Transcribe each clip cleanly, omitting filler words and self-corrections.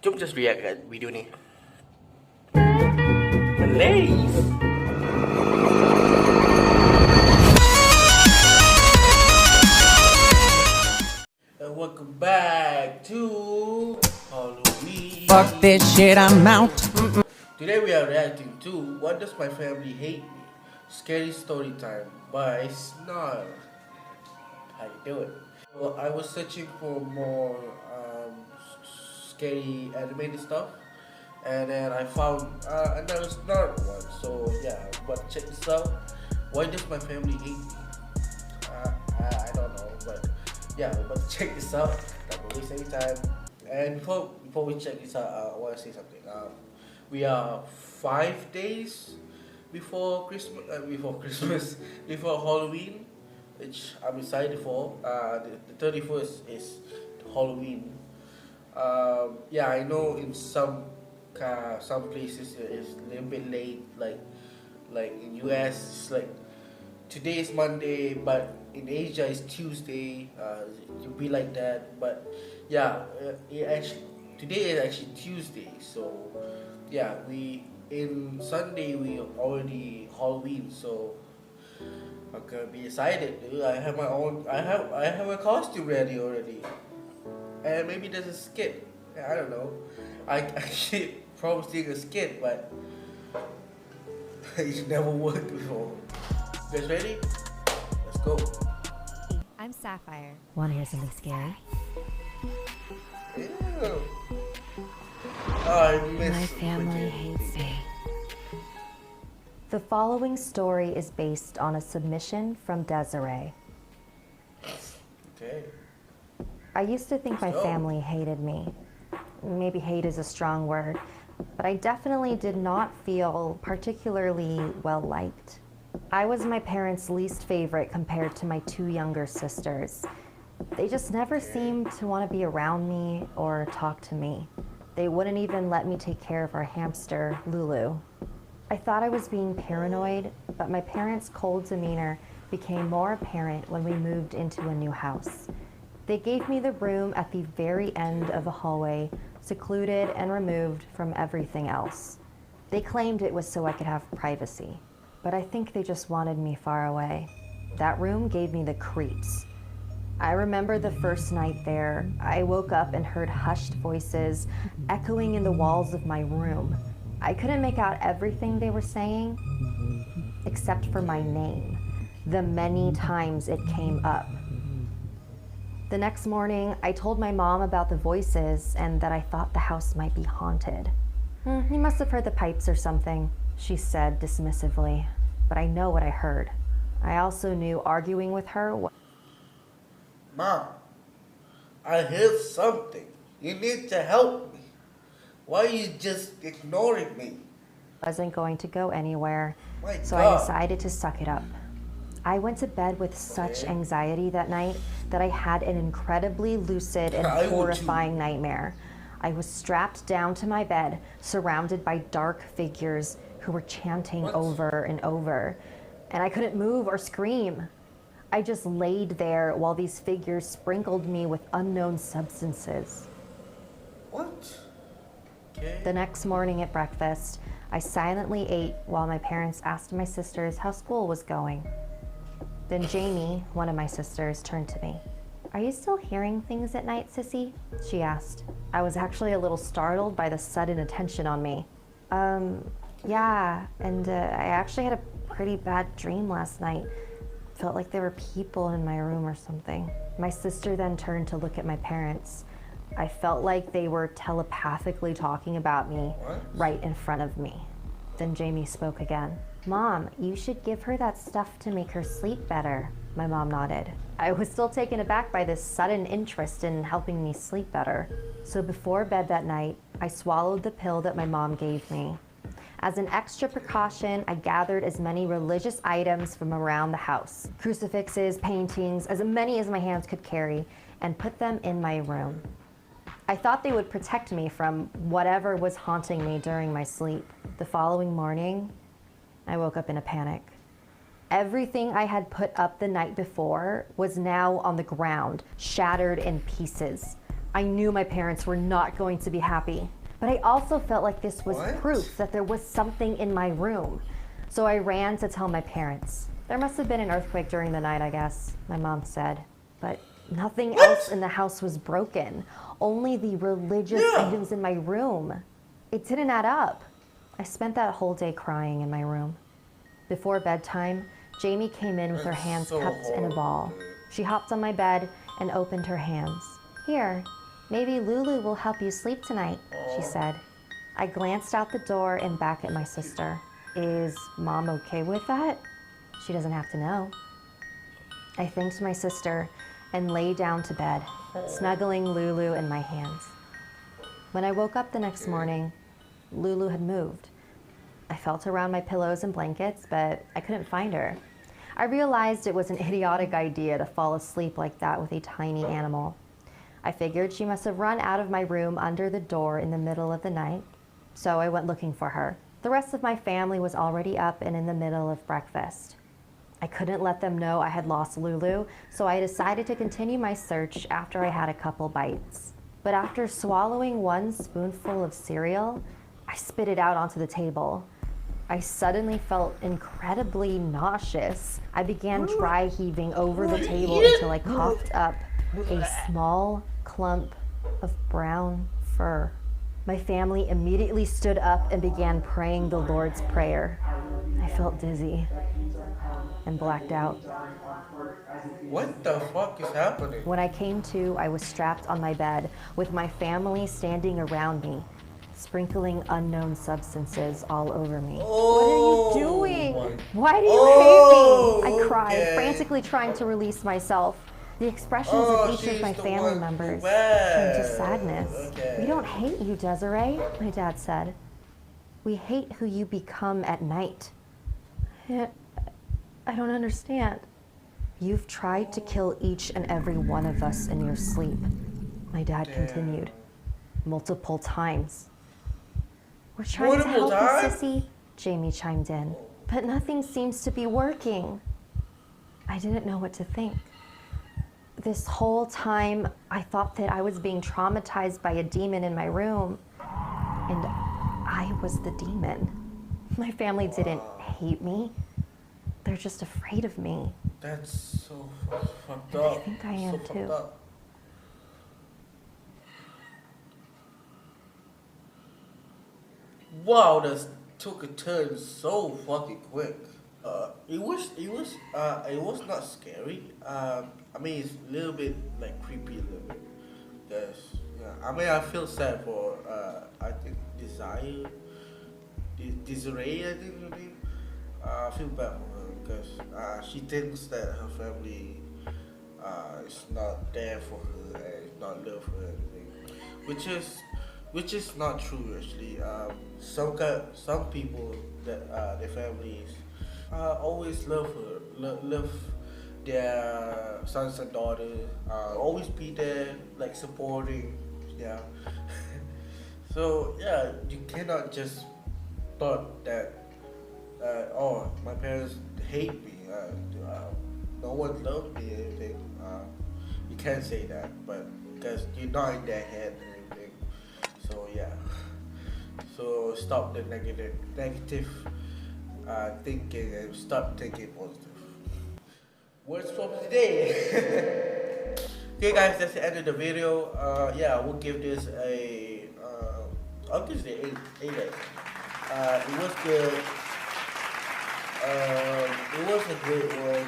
Jom just react kat video ni. Malays. And welcome back to Halloween. Fuck this shit, I'm out. Today we are reacting to What Does My Family Hate Me? Scary Story Time by Snarled. How you doing? Well, I was searching for more scary animated stuff, and then I found another Snarled one. So yeah, but check this out. Why does my family hate me? I don't know, but yeah, but check this out. Don't waste any time. And before we check this out, I want to say something. We are 5 days before Christmas, before Halloween, which I'm excited for. The 31st is Halloween. Yeah, I know in some places it's a little bit late, like in US it's like today is Monday, but in Asia it's Tuesday. It'll be like that, but yeah, today is actually Tuesday, so yeah, in Sunday we already Halloween, so I'm gonna be excited, dude. I have a costume ready already. And maybe there's a skit. I don't know. I should probably sing a skit, but it's never worked before. You guys ready? Let's go. I'm Sapphire. Wanna hear something scary? Ew. I miss My family hates me. The following story is based on a submission from Desiree. Okay. I used to think my So? family hated me. Maybe hate is a strong word, but I definitely did not feel particularly well liked. I was my parents' least favorite compared to my two younger sisters. They just never seemed to want to be around me or talk to me. They wouldn't even let me take care of our hamster, Lulu. I thought I was being paranoid, but my parents' cold demeanor became more apparent when we moved into a new house. They gave me the room at the very end of the hallway, secluded and removed from everything else. They claimed it was so I could have privacy, but I think they just wanted me far away. That room gave me the creeps. I remember the first night there, I woke up and heard hushed voices echoing in the walls of my room. I couldn't make out everything they were saying, except for my name, the many times it came up. The next morning, I told my mom about the voices and that I thought the house might be haunted. You must have heard the pipes or something, she said dismissively, but I know what I heard. I also knew arguing with her Mom, I heard something. You need to help me. Why are you just ignoring me? wasn't going to go anywhere, My so God. I decided to suck it up. I went to bed with such anxiety that night that I had an incredibly lucid and I would too. horrifying nightmare. I was strapped down to my bed, surrounded by dark figures who were chanting over and over, and I couldn't move or scream. I just laid there while these figures sprinkled me with unknown substances. What? Okay. The next morning at breakfast, I silently ate while my parents asked my sisters how school was going. Then Jamie, one of my sisters, turned to me. "Are you still hearing things at night, Sissy?" she asked. I was actually a little startled by the sudden attention on me. Yeah, and I actually had a pretty bad dream last night. Felt like there were people in my room or something. My sister then turned to look at my parents. I felt like they were telepathically talking about me right in front of me. Then Jamie spoke again. "Mom, you should give her that stuff to make her sleep better." My mom nodded. I was still taken aback by this sudden interest in helping me sleep better. So before bed that night, I swallowed the pill that my mom gave me. As an extra precaution, I gathered as many religious items from around the house, crucifixes, paintings, as many as my hands could carry, and put them in my room. I thought they would protect me from whatever was haunting me during my sleep. The following morning, I woke up in a panic. Everything I had put up the night before was now on the ground, shattered in pieces. I knew my parents were not going to be happy, but I also felt like this was proof that there was something in my room. So I ran to tell my parents. There must have been an earthquake during the night, I guess, my mom said. But nothing else in the house was broken, only the religious items in my room. It didn't add up. I spent that whole day crying in my room. Before bedtime, Jamie came in with her hands cupped in a ball. She hopped on my bed and opened her hands. Here, maybe Lulu will help you sleep tonight, she said. I glanced out the door and back at my sister. Is Mom okay with that? She doesn't have to know. I thanked my sister and lay down to bed, snuggling Lulu in my hands. When I woke up the next morning, Lulu had moved. I felt around my pillows and blankets, but I couldn't find her. I realized it was an idiotic idea to fall asleep like that with a tiny animal. I figured she must have run out of my room under the door in the middle of the night, so I went looking for her. The rest of my family was already up and in the middle of breakfast. I couldn't let them know I had lost Lulu, so I decided to continue my search after I had a couple bites. But after swallowing one spoonful of cereal, I spit it out onto the table. I suddenly felt incredibly nauseous. I began dry heaving over the table until I coughed up a small clump of brown fur. My family immediately stood up and began praying the Lord's Prayer. I felt dizzy and blacked out. What the fuck is happening? When I came to, I was strapped on my bed with my family standing around me, sprinkling unknown substances all over me. What are you doing? Why do you hate me? I cried, frantically trying to release myself. The expressions of each of my family members turned to sadness. We don't hate you, Desiree, my dad said. We hate who you become at night. I don't understand. You've tried to kill each and every one of us in your sleep, my dad continued. Multiple times. We're trying to help you, sissy, Jamie chimed in. But nothing seems to be working. I didn't know what to think. This whole time, I thought that I was being traumatized by a demon in my room, and I was the demon. My family didn't hate me. They're just afraid of me. That's so fucked And up. I think I am so too. Wow, that took a turn so fucking quick. It was not scary. I mean, it's a little bit like creepy a little bit. Cause yeah, I mean, I feel sad for I think Desiree, I think her name. I feel bad for her because she thinks that her family is not there for her and is not love for her, anything, which is not true actually. Some people that their families always love her, love their sons and daughters, always be there, like supporting, yeah. So yeah, you cannot just thought that oh, my parents hate me, no one loves me, anything. You can't say that, but because you're not in their head and everything. So yeah. So stop the negative thinking and start thinking positive. Words from today. Okay guys, that's the end of the video. Yeah, we'll give this a I'll give it an 8. It was good. It was a good one.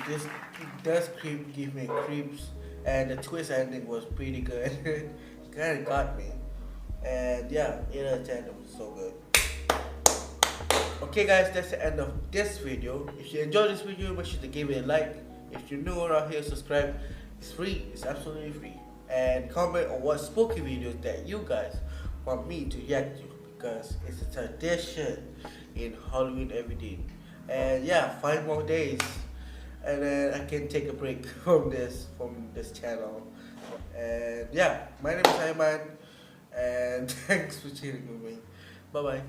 It does give me creeps, and the twist ending was pretty good. Kind of got me. And yeah, 8 out of 10, it was so good. Okay guys, that's the end of this video. If you enjoyed this video, make sure to give it a like. If you're new around here, subscribe. It's free, it's absolutely free. And comment on what spooky videos that you guys want me to react to, because it's a tradition in Halloween EVERYDEEN. And yeah, 5 more days and then I can take a break from this channel. And yeah, my name is Ayman, and thanks for chilling with me. Bye bye.